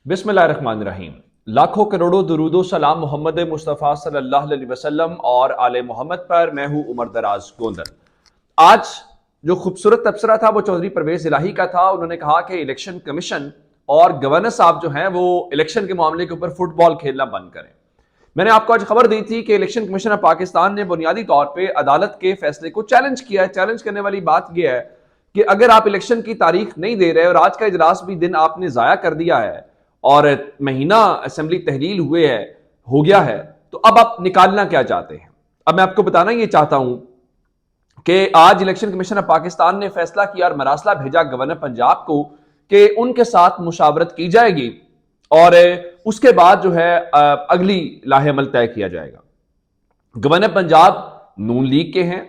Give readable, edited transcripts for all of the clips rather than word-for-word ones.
बिस्मिल्लाहिर्रहमानिर्रहीम। लाखों करोड़ों दुरूदो सलाम मोहम्मद मुस्तफ़ा सल्लल्लाहु अलैहि वसल्लम और आले मोहम्मद पर। मैं हूं उमर दराज गोंदल। आज जो खूबसूरत तबसरा था वो चौधरी परवेज इलाही का था। उन्होंने कहा कि इलेक्शन कमीशन और गवर्नर साहब जो हैं वो इलेक्शन के मामले के ऊपर फुटबॉल खेलना बंद करें। मैंने आपको आज खबर दी थी कि इलेक्शन कमीशन ऑफ पाकिस्तान ने बुनियादी तौर पर अदालत के फैसले को चैलेंज किया है। चैलेंज करने वाली बात यह है कि अगर आप इलेक्शन की तारीख नहीं दे रहे और आज का इजलास भी दिन आपने जाया कर दिया है और महीना असेंबली तहलील हुए है हो गया है, तो अब आप निकालना क्या चाहते हैं। अब मैं आपको बताना ये चाहता हूं कि आज इलेक्शन कमीशन ऑफ पाकिस्तान ने फैसला किया और मरासला भेजा गवर्नर पंजाब को कि उनके साथ मुशावरत की जाएगी और उसके बाद जो है अगली लाहेअमल तय किया जाएगा। गवर्नर पंजाब नून लीग के हैं,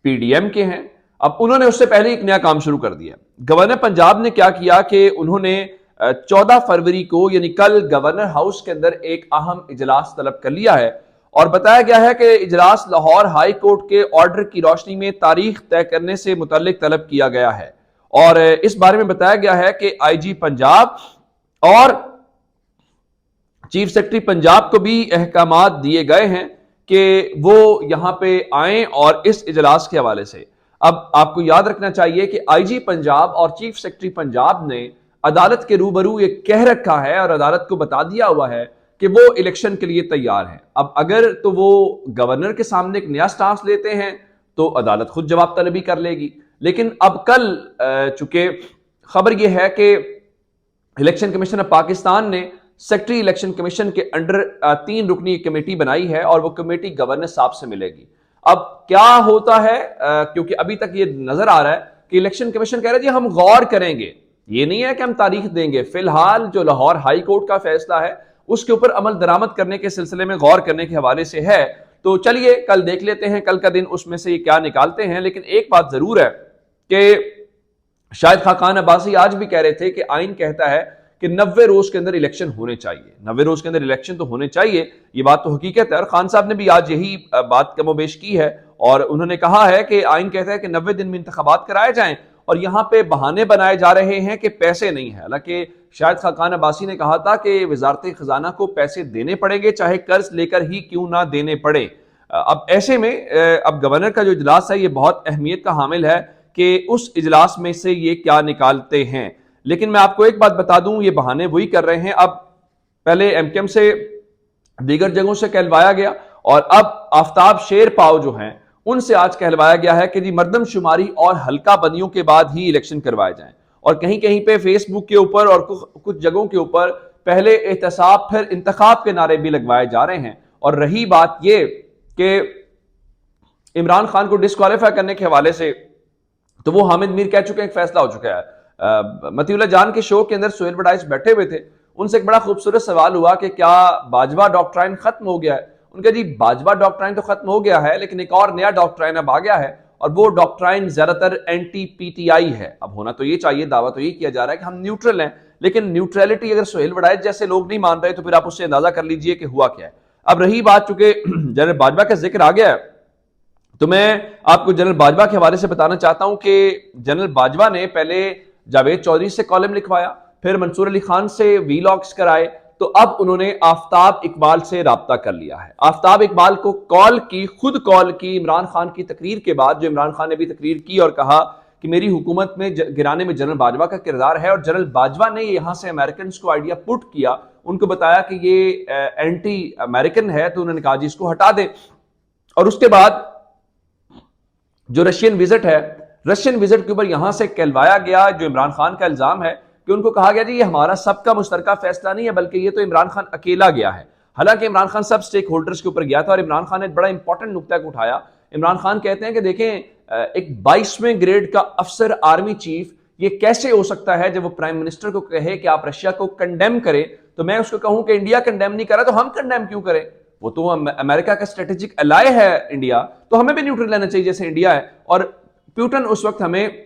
पीडीएम के हैं। अब उन्होंने उससे पहले एक नया काम शुरू कर दिया। गवर्नर पंजाब ने क्या किया कि उन्होंने 14 फरवरी को यानी कल गवर्नर हाउस के अंदर एक अहम इजलास तलब कर लिया है और बताया गया है कि इजलास लाहौर हाई कोर्ट के ऑर्डर की रोशनी में तारीख तय करने से मुतल्लिक तलब किया गया है और इस बारे में बताया गया है कि आईजी पंजाब और चीफ सेक्रेटरी पंजाब को भी अहकामात दिए गए हैं कि वो यहां पे आए और इस इजलास के हवाले से। अब आपको याद रखना चाहिए कि आईजी पंजाब और चीफ सेक्रेटरी पंजाब ने अदालत के रूबरू ये कह रखा है और अदालत को बता दिया हुआ है कि वो इलेक्शन के लिए तैयार है। अब अगर तो वो गवर्नर के सामने एक नया स्टांस लेते हैं तो अदालत खुद जवाब तलबी कर लेगी। लेकिन अब कल चूंकि खबर यह है कि इलेक्शन कमीशन ऑफ पाकिस्तान ने सेक्रेटरी इलेक्शन कमीशन के अंडर 3 रुकनी कमेटी बनाई है और वो कमेटी गवर्नर साहब से मिलेगी। अब क्या होता है क्योंकि अभी तक ये नजर आ रहा है कि इलेक्शन कमीशन कह रहा है जी हम गौर करेंगे, ये नहीं है कि हम तारीख देंगे। फिलहाल जो लाहौर हाई कोर्ट का फैसला है उसके ऊपर अमल दरामद करने के सिलसिले में गौर करने के हवाले से है। तो चलिए कल देख लेते हैं, कल का दिन उसमें से ये क्या निकालते हैं। लेकिन एक बात जरूर है कि शायद खाकान अब्बासी आज भी कह रहे थे कि आइन कहता है कि 90 रोज के अंदर इलेक्शन होने चाहिए, 90 रोज के अंदर इलेक्शन तो होने चाहिए। ये बात तो हकीकत है और खान साहब ने भी आज यही बात कमोबेश की है और उन्होंने कहा है कि आइन कहता है कि 90 दिन में इंतखाबात कराए जाएं और यहां पे बहाने बनाए जा रहे हैं कि पैसे नहीं है। हालांकि शायद खाकान अब्बासी ने कहा था कि वजारत खजाना को पैसे देने पड़ेंगे चाहे कर्ज लेकर ही क्यों ना देने पड़े। अब ऐसे में अब गवर्नर का जो इजलास है ये बहुत अहमियत का हामिल है कि उस इजलास में से ये क्या निकालते हैं। लेकिन मैं आपको एक बात बता दूं, ये बहाने वही कर रहे हैं। अब पहले एमकेएम से दीगर जगहों से कहलवाया गया और अब आफ्ताब शेर पाव जो हैं उनसे आज कहलवाया गया है कि जी मर्दमशुमारी और हल्का बंदियों के बाद ही इलेक्शन करवाए जाएं। और कहीं कहीं पे फेसबुक के ऊपर और कुछ जगहों के ऊपर पहले एहतसाब फिर इंतखाब के नारे भी लगवाए जा रहे हैं। और रही बात यह कि इमरान खान को डिस्क्वालीफाई करने के हवाले से तो वो हामिद मीर कह चुके हैं, एक फैसला हो चुका है। मतीउल्लाह जान के शो के अंदर सोहेल वडाइच बैठे हुए थे, उनसे एक बड़ा खूबसूरत सवाल हुआ कि क्या बाजवा डॉक्ट्राइन खत्म हो गया है। उनका जी बाजवा डॉक्ट्राइन तो खत्म हो गया है लेकिन एक और नया डॉक्ट्राइन अब आ गया है और वो डॉक्ट्राइन ज्यादातर एंटी पीटीआई है। अब होना तो ये चाहिए, दावा तो ये किया जा रहा है कि हम न्यूट्रल हैं, लेकिन न्यूट्रलिटी अगर सोहेल वडाइच जैसे लोग नहीं मान रहे तो फिर आप उससे अंदाजा कर लीजिए कि हुआ क्या है। अब रही बात, चूंकि जनरल बाजवा का जिक्र आ गया है तो मैं आपको जनरल बाजवा के हवाले से बताना चाहता हूं कि जनरल बाजवा ने पहले जावेद चौधरी से कॉलम लिखवाया, फिर मंसूर अली खान से वीलॉग्स कराए, तो अब उन्होंने आफ्ताब इकबाल से राब्ता कर लिया है। आफ्ताब इकबाल को खुद कॉल की इमरान खान की तकरीर के बाद, जो इमरान खान ने भी तकरीर की और कहा कि मेरी हुकूमत में गिराने में जनरल बाजवा का किरदार है। और जनरल बाजवा ने यहां से अमेरिकन को आइडिया पुट किया, उनको बताया कि ये एंटी अमेरिकन है, तो उन्होंने कहा जी इसको हटा दें। और उसके बाद जो रशियन विजिट है, रशियन विजिट के ऊपर यहां से कहलवाया गया, जो इमरान खान का इल्जाम है कि उनको कहा गया जी ये हमारा सबका मुश्तरका फैसला नहीं है बल्कि ये तो इमरान खान अकेला गया है। हालांकि इमरान खान सब स्टेक होल्डर्स के ऊपर गया था और इमरान खान ने बड़ा इंपॉर्टेंट नुक्ता को उठाया। इमरान खान कहते हैं कि देखें एक 22वें ग्रेड का अफसर आर्मी चीफ ये कैसे हो सकता है जब वो प्राइम मिनिस्टर को कहे कि आप रशिया को कंडेम करें तो मैं उसको कहूं कि इंडिया कंडेम नहीं कर रहा तो हम कंडेम क्यों करें, वो तो अमेरिका का स्ट्रेटेजिक अलाय है इंडिया, तो हमें भी न्यूट्रल लेना चाहिए जैसे इंडिया है। और प्यूटन उस वक्त हमें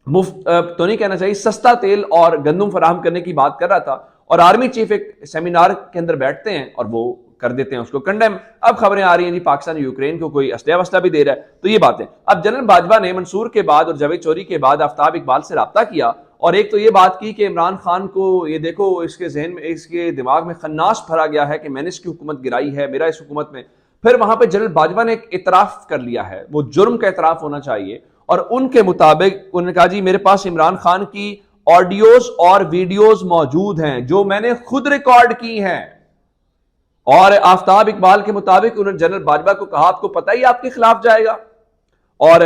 मुफ्त तो नहीं कहना चाहिए, सस्ता तेल और गंदम फराहम करने की बात कर रहा था और आर्मी चीफ एक सेमिनार के अंदर बैठते हैं और वो कर देते हैं उसको कंडेम। अब खबरें आ रही हैं जी पाकिस्तान यूक्रेन को कोई असला वसला भी दे रहा है, तो ये बातें। अब जनरल बाजवा ने मंसूर के बाद और जावेद चौधरी के बाद आफ्ताब इकबाल से राब्ता किया और एक तो ये बात की कि इमरान खान को ये देखो, इसके जहन में, इसके दिमाग में खन्नास भरा गया है कि मैंने इसकी हुकूमत गिराई है, मेरा इस हुकूमत में। फिर वहां पे जनरल बाजवा ने एक इतराफ कर लिया है, वो जुर्म का इतराफ होना चाहिए, और उनके मुताबिक उन्होंने कहा जी मेरे पास इमरान खान की ऑडियोज और वीडियोज मौजूद हैं जो मैंने खुद रिकॉर्ड की हैं। और आफ्ताब इकबाल के मुताबिक उन्होंने जनरल बाजवा को कहा आपको पता ही आपके खिलाफ जाएगा, और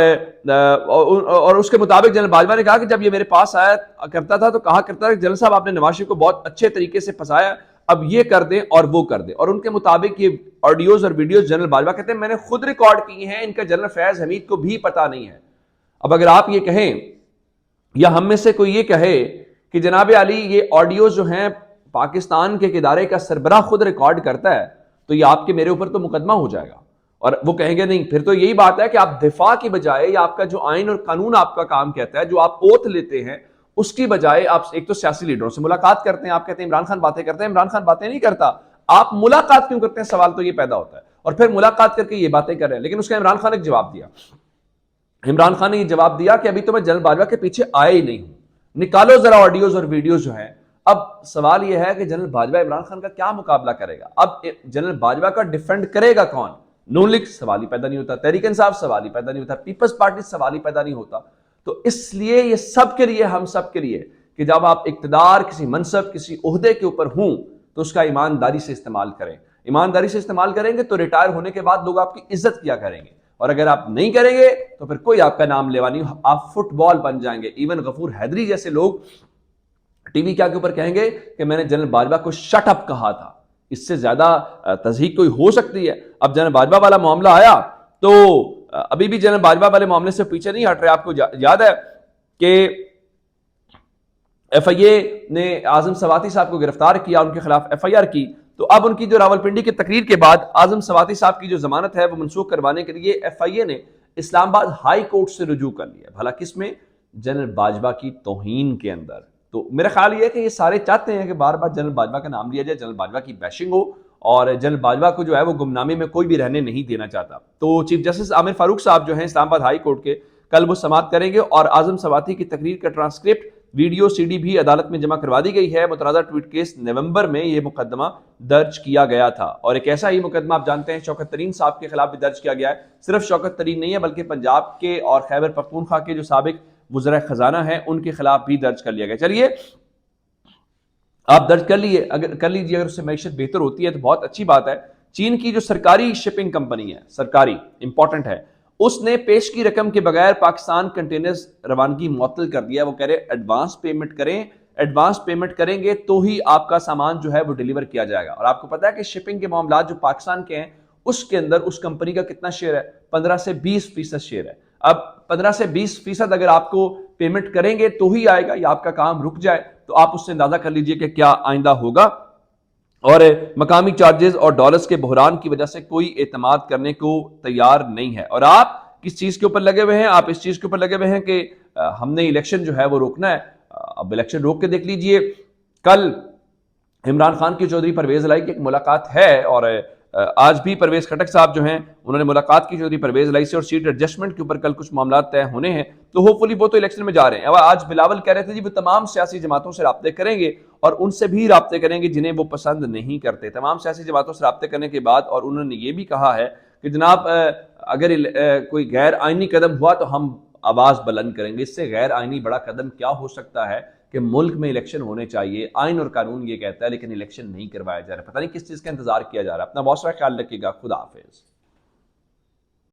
उसके मुताबिक जनरल बाजवा ने कहा कि जब ये मेरे पास आया करता था तो कहा करता था कि जनरल साहब आपने नवाज शरीफ को बहुत अच्छे तरीके से फंसाया, अब ये कर दें और वो कर दें। और उनके मुताबिक ये ऑडियोज और वीडियोज जनरल बाजवा कहते हैं मैंने खुद रिकॉर्ड की हैं, इनका जनरल फैज हमीद को भी पता नहीं है। अब अगर आप ये कहें या हम में से कोई ये कहे कि जनाब अली ये ऑडियो जो हैं पाकिस्तान के एक इदारे का सरबराह खुद रिकॉर्ड करता है, तो ये आपके मेरे ऊपर तो मुकदमा हो जाएगा। और वो कहेंगे नहीं, फिर तो यही बात है कि आप दिफा की बजाय, या आपका जो आइन और कानून आपका काम कहता है, जो आप ओथ लेते हैं, उसकी बजाय आप एक तो सियासी लीडरों से मुलाकात करते हैं, आप कहते हैं इमरान खान बातें करते हैं, इमरान खान बातें नहीं करता, आप मुलाकात क्यों करते हैं, सवाल तो ये पैदा होता है। और फिर मुलाकात करके ये बातें कर रहे हैं। लेकिन उसका इमरान खान ने जवाब दिया, इमरान खान ने ये जवाब दिया कि अभी तो मैं जनरल बाजवा के पीछे आया ही नहीं हूं, निकालो जरा ऑडियोज और वीडियोज जो हैं। अब सवाल यह है कि जनरल बाजवा इमरान खान का क्या मुकाबला करेगा, अब जनरल बाजवा का डिफेंड करेगा कौन? नून लीग सवाल ही पैदा नहीं होता, तहरीक इंसाफ सवाल ही पैदा नहीं होता, पीपल्स पार्टी सवाल ही पैदा नहीं होता। तो इसलिए ये सब के लिए, हम सब के लिए, कि जब आप इक्तदार, किसी मनसब, किसी ओहदे के ऊपर हों तो उसका ईमानदारी से इस्तेमाल करें। ईमानदारी से इस्तेमाल करेंगे तो रिटायर होने के बाद लोग आपकी इज्जत किया करेंगे, और अगर आप नहीं करेंगे तो फिर कोई आपका नाम लेवा नहीं, आप फुटबॉल बन जाएंगे। इवन गफूर हैदरी जैसे लोग टीवी क्या के ऊपर कहेंगे कि मैंने जनरल बाजवा को शट अप कहा था। इससे ज्यादा तस्दीक कोई हो सकती है? अब जनरल बाजवा वाला मामला आया तो अभी भी जनरल बाजवा वाले मामले से पीछे नहीं हट रहे। आपको याद है कि FIA ने आजम सवाती साहब को गिरफ्तार किया, उनके खिलाफ FIR की, तो अब उनकी जो रावलपिंडी की तकरीर के बाद आजम सवाती साहब की जो जमानत है वो मनसूख करवाने के लिए FIA ने इस्लामाबाद हाई कोर्ट से रुजू कर लिया। भला किसमें? जनरल बाजवा की तौहीन के अंदर। तो मेरा ख्याल ये है कि ये सारे चाहते हैं कि बार बार जनरल बाजवा का नाम लिया जाए, जनरल बाजवा की बैशिंग हो, और जनरल बाजवा को जो है वो गुमनामी में कोई भी रहने नहीं देना चाहता। तो चीफ जस्टिस आमिर फारूक साहब जो हैं इस्लामाबाद हाई कोर्ट के, कल वो समाअत करेंगे, और आजम सवाती की तकरीर का ट्रांसक्रिप्ट, वीडियो CD भी अदालत में जमा करवा दी गई है। मुतरादा ट्वीट केस नवंबर में ये मुकदमा दर्ज किया गया था, और एक ऐसा ही मुकदमा आप जानते हैं शौकत तरीन साहब के खिलाफ भी दर्ज किया गया है। सिर्फ शौकत तरीन नहीं है बल्कि पंजाब के और खैबर पख्तूनख्वा के जो साबिक वज़ीर खजाना है उनके खिलाफ भी दर्ज कर लिया गया। चलिए आप दर्ज कर लीजिए, अगर उससे मैशत बेहतर होती है तो बहुत अच्छी बात है। चीन की जो सरकारी शिपिंग कंपनी है, सरकारी इंपॉर्टेंट है, उसने पेश की रकम के बगैर पाकिस्तान कंटेनर्स रवानगी मुअत्तल कर दिया। वो कह रहे एडवांस पेमेंट करें, एडवांस पेमेंट करेंगे तो ही आपका सामान जो है वो डिलीवर किया जाएगा। और आपको पता है कि शिपिंग के मामला जो पाकिस्तान के हैं उसके अंदर उस कंपनी का कितना शेयर है? 15 से 20% शेयर है। अब 15 से 20% अगर आपको पेमेंट करेंगे तो ही आएगा, या आपका काम रुक जाए तो आप उससे अंदाजा कर लीजिए कि क्या आइंदा होगा। और मकामी चार्जेस और डॉलर्स के बहरान की वजह से कोई एतमाद करने को तैयार नहीं है। और आप किस चीज के ऊपर लगे हुए हैं? आप इस चीज के ऊपर लगे हुए हैं कि हमने इलेक्शन जो है वो रोकना है। अब इलेक्शन रोक के देख लीजिए। कल इमरान खान की चौधरी परवेज लाई की एक मुलाकात है, और आज भी परवेज खटक साहब जो हैं उन्होंने मुलाकात की चौधरी परवेज लाई से, और सीट एडजस्टमेंट के ऊपर कल कुछ मामला तय होने हैं। तो होपफुली वो तो इलेक्शन में जा रहे हैं। अब आज बिलावल कह रहे थे जी वो तमाम सियासी जमातों से राब्ते करेंगे, और उनसे भी राब्ते करेंगे जिन्हें वो पसंद नहीं करते, तमाम सियासी जमातों से राब्ते करने के बाद। और उन्होंने ये भी कहा है कि जनाब अगर कोई गैर आइनी कदम हुआ तो हम आवाज बुलंद करेंगे। इससे गैर आइनी बड़ा कदम क्या हो सकता है कि मुल्क में इलेक्शन होने चाहिए, आइन और कानून ये कहता है, लेकिन इलेक्शन नहीं करवाया जा रहा। पता नहीं किस चीज का इंतजार किया जा रहा है। अपना बहुत सारा ख्याल रखिएगा। खुदा हाफिज।